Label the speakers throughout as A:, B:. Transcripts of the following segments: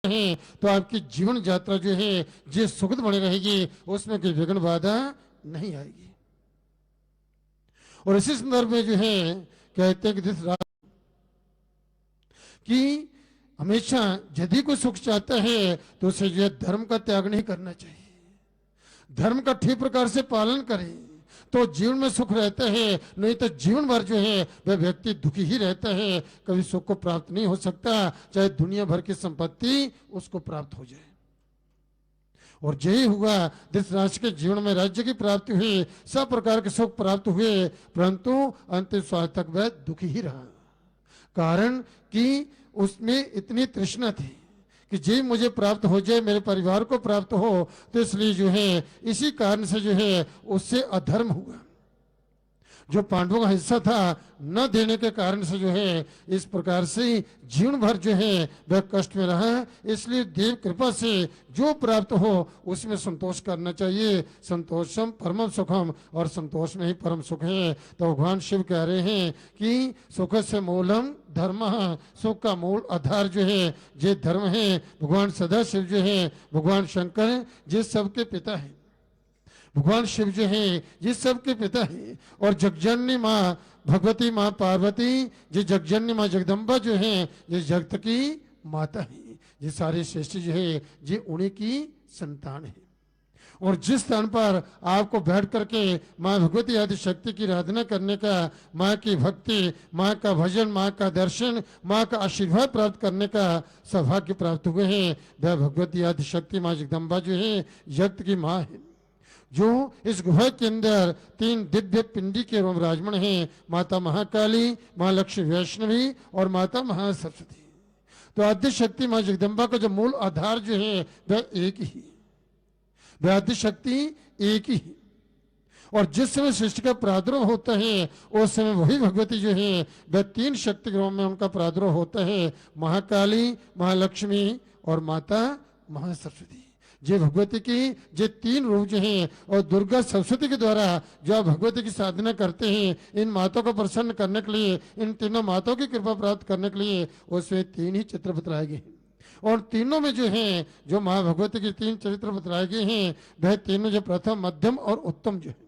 A: हैं तो आपकी जीवन यात्रा जो है जो सुखद बनी रहेगी, उसमें कोई विघ्न बाधा नहीं आएगी। और इसी संदर्भ में जो है कहते हैं कि धृतराष्ट्र कि हमेशा यदि कोई सुख चाहता है तो उसे जो है धर्म का त्याग नहीं करना चाहिए, धर्म का ठीक प्रकार से पालन करें तो जीवन में सुख रहता है, नहीं तो जीवन भर जो है वह व्यक्ति दुखी ही रहता है, कभी सुख को प्राप्त नहीं हो सकता, चाहे दुनिया भर की संपत्ति उसको प्राप्त हो जाए। और यही हुआ, धृतराष्ट्र के जीवन में राज्य की प्राप्ति हुई, सब प्रकार के सुख प्राप्त हुए, परंतु अंतिम श्वास तक वह दुखी ही रहा। कारण कि उसमें इतनी तृष्णा थी कि जी मुझे प्राप्त हो जाए, मेरे परिवार को प्राप्त हो, तो इसलिए जो है इसी कारण से जो है उससे अधर्म हुआ। जो पांडवों का हिस्सा था न देने के कारण से जो है इस प्रकार से जीवन भर जो है वह कष्ट में रहा। इसलिए देव कृपा से जो प्राप्त हो उसमें संतोष करना चाहिए। संतोषम परम सुखम, और संतोष में ही परम सुख है। तो भगवान शिव कह रहे हैं कि सुख से मूलम धर्म, सुख का मूल आधार जो है ये धर्म है। भगवान सदाशिव जो है, भगवान शंकर जिस सबके पिता है, भगवान शिव जो है ये सबके पिता है। और जगजननी माँ भगवती माँ पार्वती, ये जगजननी माँ जगदम्बा जो है ये जगत की माता है। ये सारे श्रेष्ठ जो है ये उन्हीं की संतान है। और जिस स्थान पर आपको बैठ करके माँ भगवती आदि शक्ति की आराधना करने का, माँ की भक्ति, माँ का भजन, माँ का दर्शन, माँ का आशीर्वाद प्राप्त करने का सौभाग्य प्राप्त हुए हैं, वह भगवती आदि शक्ति माँ जगदम्बा जो है जगत की माँ है। जो इस गुफा के अंदर 3 दिव्य पिंडी के विराजमान हैं, माता महाकाली, माँ लक्ष्मी वैष्णवी और माता महासरस्वती। तो आद्य शक्ति माँ जगदम्बा का जो मूल आधार जो है वह एक ही, वह आद्य शक्ति एक ही। और जिस समय सृष्टि का प्रादुर्भाव होता है उस समय वही भगवती जो है वह 3 शक्ति ग्रहों में उनका प्रादुर्भाव होता है, महाकाली, महालक्ष्मी और माता महासरस्वती। ये भगवती की ये 3 रूप जो हैं, और दुर्गा सरस्वती के द्वारा जो आप भगवती की साधना करते हैं, इन माताओं को प्रसन्न करने के लिए, इन तीनों माताओं की कृपा प्राप्त करने के लिए उसमें 3 ही चित्र बतलाए गए हैं। और तीनों में जो है जो माँ भगवती के 3 चरित्र बतलाए गए हैं वह तीनों जो प्रथम, मध्यम और उत्तम जो है,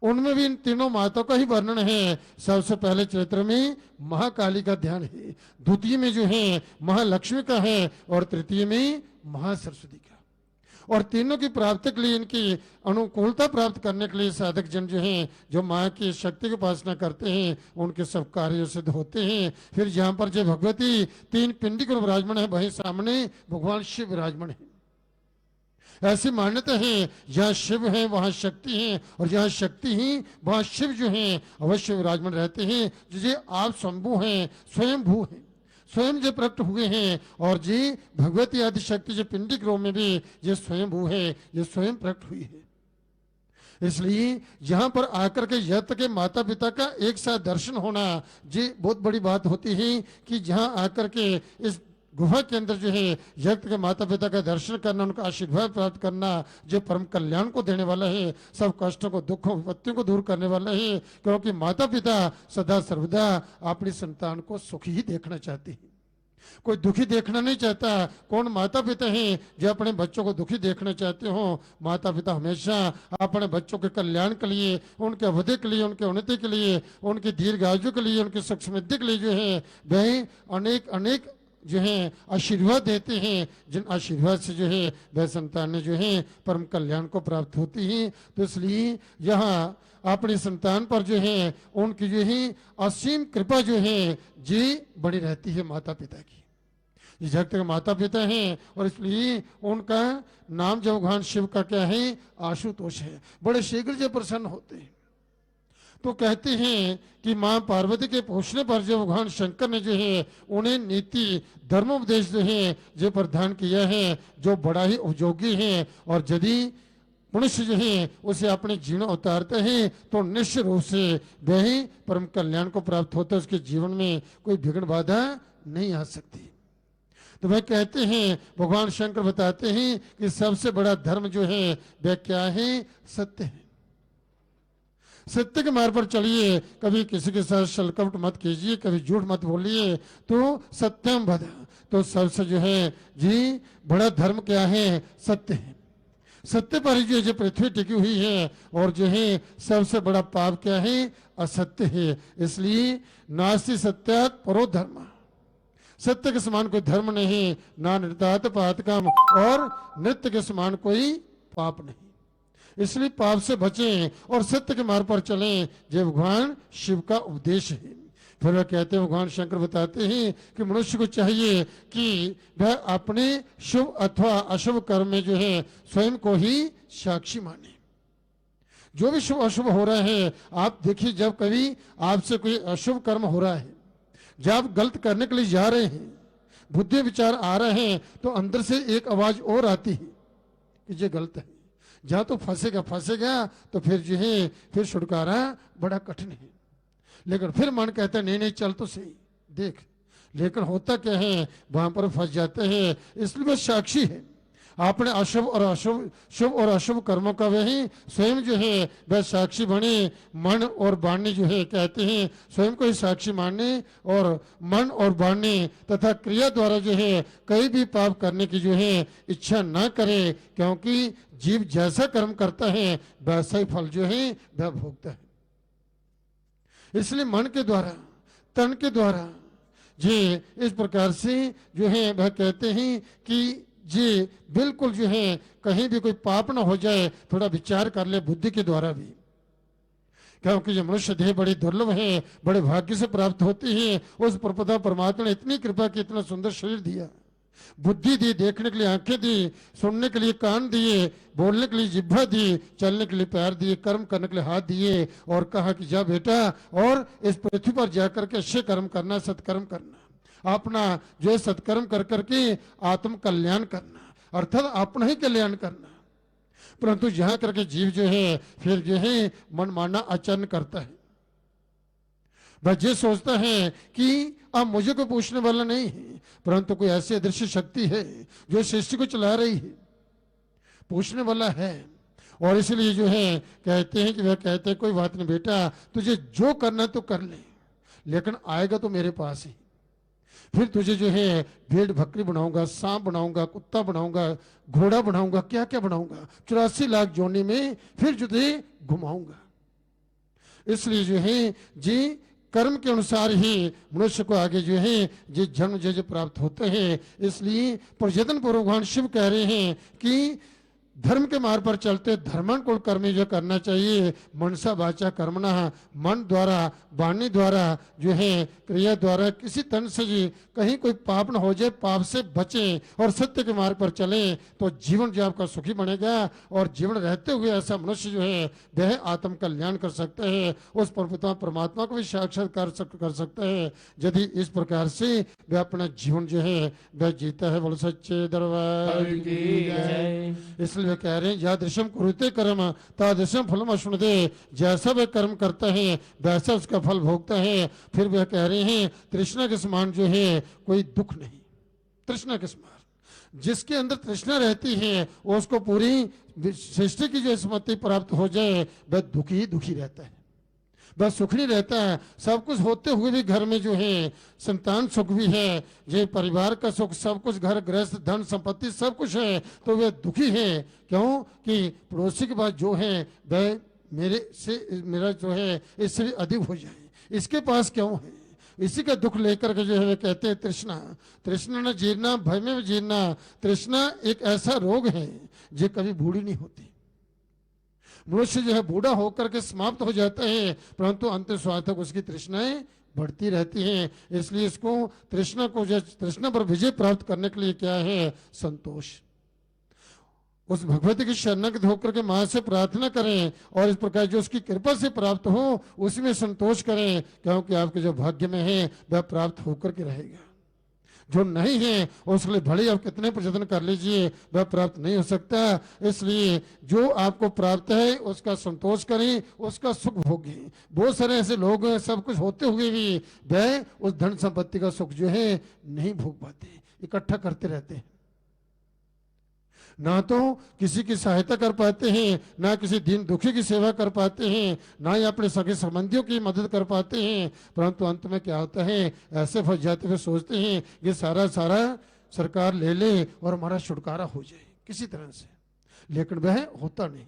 A: उनमें भी इन तीनों माताओं का ही वर्णन है। सबसे पहले चरित्र में महाकाली का ध्यान है, द्वितीय में जो है महालक्ष्मी का है, और तृतीय में महासरस्वती का। और तीनों की प्राप्ति के लिए, इनकी अनुकूलता प्राप्त करने के लिए साधक जन जो हैं, जो माँ की शक्ति की उपासना करते हैं, उनके सब कार्य सिद्ध होते हैं। फिर जहाँ पर जो भगवती 3 पिंडी को विराजमान है, वहीं सामने भगवान शिव विराजमान है। ऐसी मान्यता है जहाँ शिव है वहाँ शक्ति है, और जहाँ शक्ति ही वहाँ शिव जो है अवश्य विराजमान रहते हैं। जिसे आप शंभु हैं, स्वयं भू हैं, स्वयं जो प्रकट हुए हैं। और जी भगवती आदि शक्ति जो पिंडी ग्रह में भी ये स्वयं भू है, ये स्वयं प्रकट हुई है। इसलिए यहाँ पर आकर के यत के माता पिता का एक साथ दर्शन होना जी बहुत बड़ी बात होती है। कि जहाँ आकर के इस गुफा के अंदर जो है जगत के माता पिता का दर्शन करना, उनका आशीर्वाद प्राप्त करना, जो परम कल्याण को देने वाला है, सब कष्टों को, दुखों, विपत्तियों को दूर करने वाला है। क्योंकि माता पिता सदा सर्वदा अपनी संतान को सुखी ही देखना चाहते हैं, कोई दुखी देखना नहीं चाहता। कौन माता पिता हैं जो अपने बच्चों को दुखी देखना चाहते हो? माता पिता हमेशा अपने बच्चों के कल्याण के लिए, उनके अवधि के लिए, उनके उन्नति के लिए, उनकी दीर्घायु के लिए, उनकी सुख समृद्धि के लिए जो है वह अनेक अनेक जो है आशीर्वाद देते हैं, जिन आशीर्वाद से जो है वह संतानें जो है परम कल्याण को प्राप्त होती हैं। तो इसलिए यहाँ अपनी संतान पर जो है उनकी जो है असीम कृपा जो है जी बड़ी रहती है माता पिता की। ये जगत के माता पिता हैं, और इसलिए उनका नाम जो भगवान शिव का क्या है, आशुतोष है। बड़े शीघ्र जो प्रसन्न होते हैं। तो कहते हैं कि मां पार्वती के पूछने पर जो भगवान शंकर ने जो है उन्हें नीति धर्मोपदेश जो है जो प्रदान किया है, जो बड़ा ही उपयोगी है। और यदि मनुष्य जो है उसे अपने जीवन उतारते हैं तो निश्चित रूप से वही परम कल्याण को प्राप्त होता है, उसके जीवन में कोई विघ्न बाधा नहीं आ सकती। तो वह कहते हैं, भगवान शंकर बताते हैं कि सबसे बड़ा धर्म जो है वह क्या है, सत्य है। सत्य के मार्ग पर चलिए, कभी किसी के साथ छलकपट मत कीजिए, कभी झूठ मत बोलिए। तो सत्यम वद, तो सबसे जो है जी बड़ा धर्म क्या है? सत्य है। सत्य पर ही जो पृथ्वी टिकी हुई है। और जो है सबसे बड़ा पाप क्या है? असत्य है। इसलिए नास्ति सत्यात् परो धर्म, सत्य के समान कोई धर्म नहीं, ना नृतात पातकम, और नृत्य के समान कोई पाप नहीं। इसलिए पाप से बचें और सत्य के मार्ग पर चलें, जो भगवान शिव का उपदेश है। फिर वह कहते हैं, भगवान शंकर बताते हैं कि मनुष्य को चाहिए कि वह अपने शुभ अथवा अशुभ कर्म में जो है स्वयं को ही साक्षी माने। जो भी शुभ अशुभ हो रहा है, आप देखिए, जब कभी आपसे कोई अशुभ कर्म हो रहा है, जब आप गलत करने के लिए जा रहे हैं, बुद्धि विचार आ रहे हैं, तो अंदर से एक आवाज और आती है कि ये गलत है। जहां तो फंसेगा तो फिर जो है फिर छुटकारा बड़ा कठिन है। लेकिन फिर मन कहता है नहीं नहीं चल तो सही देख, लेकिन होता क्या है? वहां पर फंस जाते हैं। इसलिए वह साक्षी है अपने अशुभ और अशुभ, शुभ और अशुभ कर्मों का। वही स्वयं जो है वह साक्षी बने। मन और वाणी जो है कहते हैं स्वयं को ही साक्षी मानने, और मन और वाणी तथा क्रिया द्वारा जो है कहीं भी पाप करने की जो है इच्छा ना करे, क्योंकि जीव जैसा कर्म करता है वैसा ही फल जो है वह भोगता है। इसलिए मन के द्वारा, तन के द्वारा जी इस प्रकार से जो है वह कहते हैं कि जी बिल्कुल जो है कहीं भी कोई पाप ना हो जाए, थोड़ा विचार कर ले बुद्धि के द्वारा भी। क्योंकि ये मनुष्य देह बड़ी दुर्लभ है, बड़े भाग्य से प्राप्त होती है। उस परपदा परमात्मा ने इतनी कृपा की, इतना सुंदर शरीर दिया, बुद्धि दी, देखने के लिए आंखें दी, सुनने के लिए कान दिए, बोलने के लिए जिह्वा दी, चलने के लिए पैर दिए, कर्म करने के लिए हाथ दिए, और कहा कि जा बेटा और इस पृथ्वी पर जाकर के अच्छे कर्म करना, सत्कर्म करना, अपना जो है सत्कर्म कर करके आत्म कल्याण करना, अर्थात अपना ही कल्याण करना। परंतु यहां करके जीव जो है फिर जो है मन माना आचरण करता है। वह ये सोचता है कि अब मुझे कोई पूछने वाला नहीं है, परंतु कोई ऐसी अदृश्य शक्ति है जो सृष्टि को चला रही है, पूछने वाला है। और इसलिए जो है कहते हैं कि वह कहते हैं कोई बात नहीं बेटा, तुझे जो करना तो कर ले, लेकिन आएगा तो मेरे पास ही। फिर तुझे जो है भेड़ बकरी बनाऊंगा, सांप बनाऊंगा, कुत्ता बनाऊंगा, घोड़ा बनाऊंगा, क्या क्या बनाऊंगा, 84 लाख जोनी में फिर तुझे घुमाऊंगा। इसलिए जो है जी कर्म के अनुसार ही मनुष्य को आगे जो है ये जन्म जज प्राप्त होते हैं। इसलिए प्रयत्न पूर्वक भगवान शिव कह रहे हैं कि धर्म के मार्ग पर चलते धर्मन को कर्मी जो करना चाहिए। मनसा वाचा कर्मणा, मन द्वारा, वाणी द्वारा जो है क्रिया द्वारा किसी तन से जी कहीं कोई पाप न हो जाए, पाप से बचें और सत्य के मार्ग पर चलें, तो जीवन जो आपका सुखी बनेगा। और जीवन रहते हुए ऐसा मनुष्य जो है वह आत्म कल्याण कर सकता है, उस परमात्मा को भी साक्षात्कार कर सकता है, यदि इस प्रकार से वह अपना जीवन जो है वह जीता है। बोल सच्चे दरबार की। इसलिए वे कह रहे हैं यादृशम कुरुते कर्म तादृशम फलम अश्नुते, जैसा वह कर्म करता है वैसा उसका फल भोगता है। फिर वह कह रहे हैं तृष्णा के समान जो है कोई दुख नहीं, तृष्णा के समान जिसके अंदर तृष्णा रहती है उसको पूरी सृष्टि की जो स्मृति प्राप्त हो जाए वह दुखी ही दुखी रहता है, बस सुख नहीं रहता है। सब कुछ होते हुए भी घर में जो है संतान सुख भी है, ये परिवार का सुख, सब कुछ घर गृहस्थ धन संपत्ति सब कुछ है, तो वह दुखी है। क्यों कि पड़ोसी के पास जो है वह मेरा जो है इससे भी अधिक हो जाए, इसके पास क्यों है, इसी का दुख लेकर के जो है वे कहते हैं तृष्णा। तृष्णा न जीरना भय में जीरना। तृष्णा एक ऐसा रोग है जो कभी बूढ़ी नहीं होती। मनुष्य जो है बूढ़ा होकर के समाप्त हो जाता है, परंतु अंत स्वार्थ तक उसकी तृष्णाएं बढ़ती रहती हैं। इसलिए इसको तृष्णा पर विजय प्राप्त करने के लिए क्या है? संतोष। उस भगवती की शरणागत होकर के मां से प्रार्थना करें और इस प्रकार जो उसकी कृपा से प्राप्त हो उसी में संतोष करें, क्योंकि आपके जो भाग्य में है वह प्राप्त होकर के रहेगा। जो नहीं है उसके लिए भले आप कितने प्रयत्न कर लीजिए वह प्राप्त नहीं हो सकता। इसलिए जो आपको प्राप्त है उसका संतोष करें, उसका सुख भोगें। बहुत सारे ऐसे लोग हैं सब कुछ होते हुए भी वह उस धन संपत्ति का सुख जो है नहीं भोग पाते, इकट्ठा करते रहते हैं। ना तो किसी की सहायता कर पाते हैं, ना किसी दीन दुखी की सेवा कर पाते हैं, ना ही अपने सगे संबंधियों की मदद कर पाते हैं। परंतु अंत में क्या होता है, ऐसे फंस जाते हुए सोचते हैं ये सारा सारा सरकार ले ले और हमारा छुटकारा हो जाए किसी तरह से, लेकिन वह होता नहीं।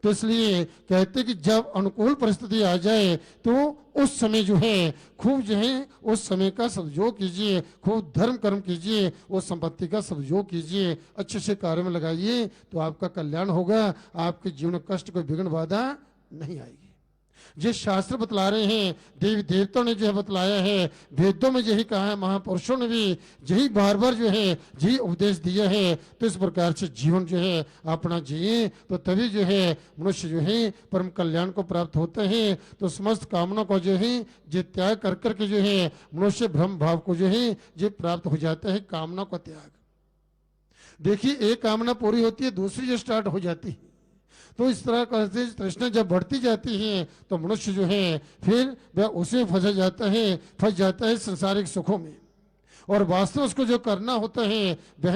A: तो इसलिए कहते कि जब अनुकूल परिस्थिति आ जाए तो उस समय जो है खूब जो है उस समय का सदुपयोग कीजिए, खूब धर्म कर्म कीजिए, उस संपत्ति का सदुपयोग कीजिए, अच्छे से कार्य में लगाइए, तो आपका कल्याण होगा, आपके जीवन में कष्ट कोई विघ्न बाधा नहीं आएगी। जिस शास्त्र बतला रहे हैं, देवी देवताओं ने जो है बतलाया है, वेदों में यही कहा है, महापुरुषों ने भी यही बार बार जो है यही उपदेश दिया है। तो इस प्रकार से जीवन जो है अपना जिए, तो तभी जो है मनुष्य जो है परम कल्याण को प्राप्त होते हैं। तो समस्त कामना को जो है ये त्याग कर करके जो है मनुष्य ब्रह्म भाव को जो है ये प्राप्त हो जाता है। कामना का त्याग, देखिए एक कामना पूरी होती है, दूसरी जो स्टार्ट हो जाती है। तो इस तरह करते तृष्णा जब बढ़ती जाती है तो मनुष्य जो है फिर वह उसे फंस जाता है संसारिक सुखों में, और वास्तव उसको जो करना होता है वह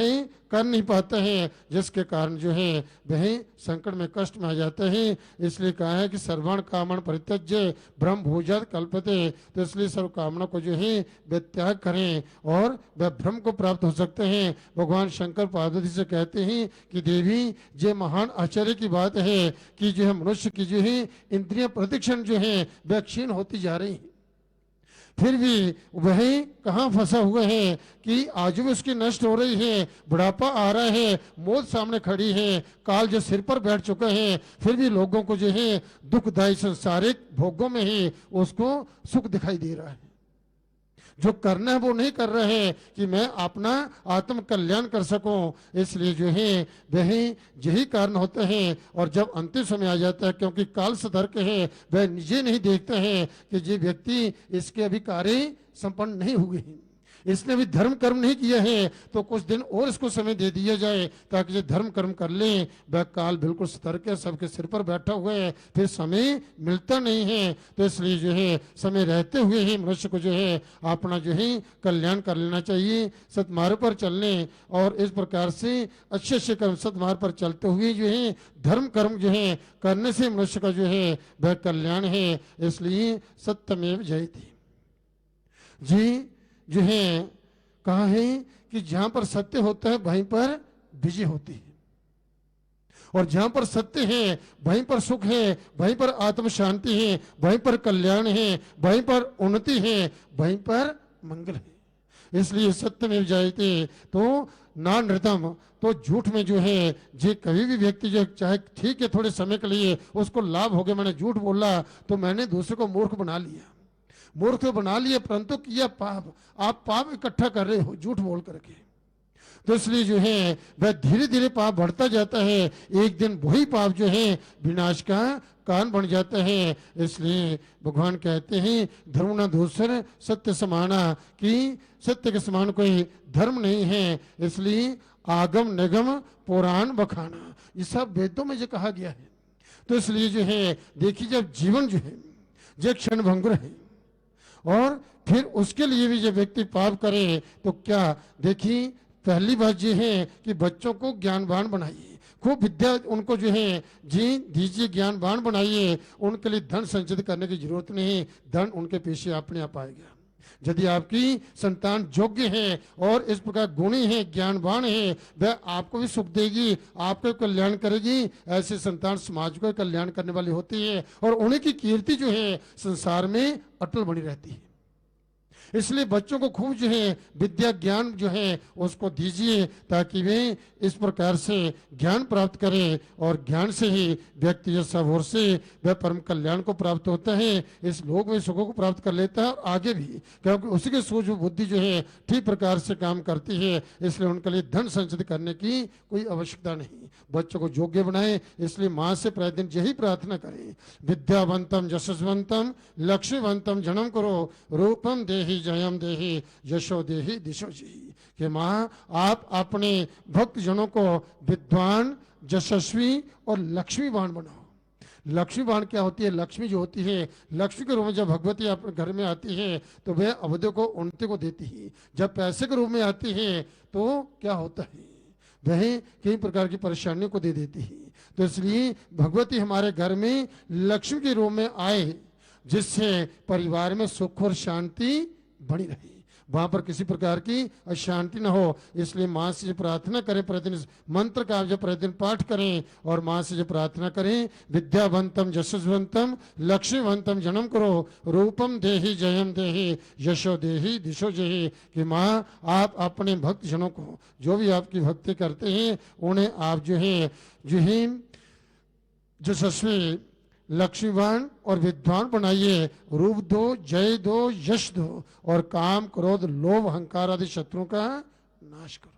A: कर नहीं पाता है, जिसके कारण जो है वह संकट में कष्ट में आ जाते हैं। इसलिए कहा है कि सर्वाण कामन परित्यज्य ब्रह्म भोजात कल्पते। तो इसलिए सर्व कामना को जो है वे त्याग करें और वह ब्रह्म को प्राप्त हो सकते हैं। भगवान शंकर पार्वती से कहते हैं कि देवी ये महान आश्चर्य की बात है कि जो है मनुष्य की जो है इंद्रियां प्रतिक्षण जो है वह क्षीण होती जा रही है, फिर भी वह कहाँ फंसा हुआ है कि आज भी उसकी नष्ट हो रही है, बुढ़ापा आ रहा है, मौत सामने खड़ी है, काल जो सिर पर बैठ चुका है, फिर भी लोगों को जो है दुखदायी संसारिक भोगों में ही उसको सुख दिखाई दे रहा है। जो करना है वो नहीं कर रहे हैं कि मैं अपना आत्म कल्याण कर सकूं। इसलिए जो है वह यही कारण होते हैं। और जब अंतिम समय आ जाता है, क्योंकि काल सतर्क है, वह निजे नहीं देखते हैं कि ये व्यक्ति इसके अभी कार्य संपन्न नहीं हुए हैं, इसने भी धर्म कर्म नहीं किया है, तो कुछ दिन और इसको समय दे दिया जाए ताकि ये धर्म कर्म कर ले। वह काल बिल्कुल सतर्क है, सबके सिर पर बैठा हुआ है, फिर समय मिलता नहीं है। तो इसलिए जो है समय रहते हुए ही मनुष्य को जो है अपना जो है कल्याण कर लेना चाहिए, सतमार्ग पर चलने, और इस प्रकार से अच्छे अच्छे कर्म सतमार्ग पर चलते हुए जो है धर्म कर्म जो है करने से मनुष्य का जो है वह कल्याण है। इसलिए सत्यमेव जयते जी जो है कहा है कि जहां पर सत्य होता है वहीं पर विजय होती है, और जहां पर सत्य है वहीं पर सुख है, वहीं पर आत्म शांति है, वहीं पर कल्याण है, वहीं पर उन्नति है, वहीं पर मंगल है। इसलिए सत्य में जायते तो ना नृतम, तो झूठ में जो है जे कभी भी व्यक्ति जो चाहे ठीक है थोड़े समय के लिए उसको लाभ हो गया, मैंने झूठ बोला तो मैंने दूसरे को मूर्ख बना लिया, मूर्ख तो बना लिए परंतु किया पाप। आप पाप इकट्ठा कर रहे हो झूठ बोल करके। तो इसलिए जो है वह धीरे धीरे पाप बढ़ता जाता है, एक दिन वही पाप जो है विनाश का कारण बन जाता है। इसलिए भगवान कहते हैं धर्म न दूसर सत्य समाना, कि सत्य के समान कोई धर्म नहीं है। इसलिए आगम निगम पुराण बखाना, ये सब वेदों में जो कहा गया है। तो इसलिए जो है देखिए जब जीवन जो है जो क्षण भंगुर है, और फिर उसके लिए भी जब व्यक्ति पाप करे तो क्या, देखिए पहली बात ये है कि बच्चों को ज्ञानवान बनाइए, खूब विद्या उनको जो है जी दीजिए, ज्ञानवान बनाइए। उनके लिए धन संचित करने की जरूरत नहीं, धन उनके पीछे अपने आप आएगा। यदि आपकी संतान योग्य है और इस प्रकार गुणी है, ज्ञानवान है, वह आपको भी सुख देगी, आपको कल्याण करेगी। ऐसे संतान समाज को कल्याण करने वाली होती है, और उन्हीं की कीर्ति जो है संसार में अटल बनी रहती है। इसलिए बच्चों को खूब जो है विद्या ज्ञान जो है उसको दीजिए, ताकि वे इस प्रकार से ज्ञान प्राप्त करें, और ज्ञान से ही व्यक्ति जो सब ओर से वह परम कल्याण को प्राप्त होता है, इस लोक में सुखों को प्राप्त कर लेता है, और आगे भी, क्योंकि उसी की सूझ बुद्धि जो है ठीक प्रकार से काम करती है। इसलिए उनके लिए धन संचित करने की कोई आवश्यकता नहीं, बच्चों को योग्य बनाए। इसलिए माँ से प्रतिदिन यही प्रार्थना करें, विद्यावंतम यशस्वंतम लक्ष्मीवंतम जन्म करो, रूपम देहि जयम देहि यशो देहि दिशो जी, कि माँ आप अपने भक्त जनों को विद्वान यशस्वी और लक्ष्मीवान बनाओ। लक्ष्मीवान क्या होती है, लक्ष्मी जो होती है, लक्ष्मी के रूप में जब भगवती अपने घर में आती है तो वह अवधि को उन्नति को देती है। जब पैसे के रूप में आती है तो क्या होता है, वह कई प्रकार की परेशानियों को दे देती है। तो इसलिए भगवती हमारे घर में लक्ष्मी के रूप में आए, जिससे परिवार में सुख और शांति बनी रहे, वहां पर किसी प्रकार की अशांति न हो। इसलिए मां से जो प्रार्थना करें, प्रतिदिन मंत्र का जो प्रतिदिन पाठ करें और मां से जो प्रार्थना करें, विद्यावंतम यशस्वंतम लक्ष्मीवंतम जन्म करो, रूपम देहि जयम देहि यशो देहि दिशो जहि, कि माँ आप अपने भक्त जनों को, जो भी आपकी भक्ति करते हैं, उन्हें आप जो है यशस्वी, लक्ष्मीवान और विद्वान बनाइए, रूप दो, जय दो, यश दो, और काम क्रोध लोभ अहंकार आदि शत्रुओं का नाश करो।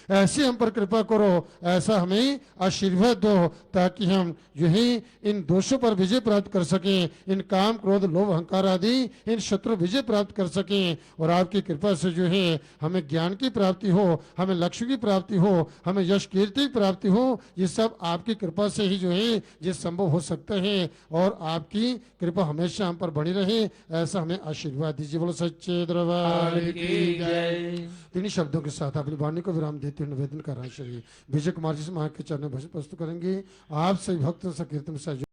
A: ऐसी हम पर कृपा करो, ऐसा हमें आशीर्वाद दो, ताकि हम जो है इन दोषों पर विजय प्राप्त कर सकें, इन काम क्रोध लोभ अहंकार आदि इन शत्रु विजय प्राप्त कर सकें, और आपकी कृपा से जो है हमें ज्ञान की प्राप्ति हो, हमें लक्ष्य की प्राप्ति हो, हमें यश कीर्ति की प्राप्ति हो। ये सब आपकी कृपा से ही जो है ये संभव हो सकता है, और आपकी कृपा हमेशा हम पर बनी रहे, ऐसा हमें आशीर्वाद दीजिए। बोलो सच्चे दरबार की जय। इन्हीं शब्दों के साथ अपनी वाणी को विराम देते हुए निवेदन कर रहा है श्री विजय कुमार जी से मां के चरणों में भजन प्रस्तुत करेंगे। आप सभी भक्तों से कीर्तन से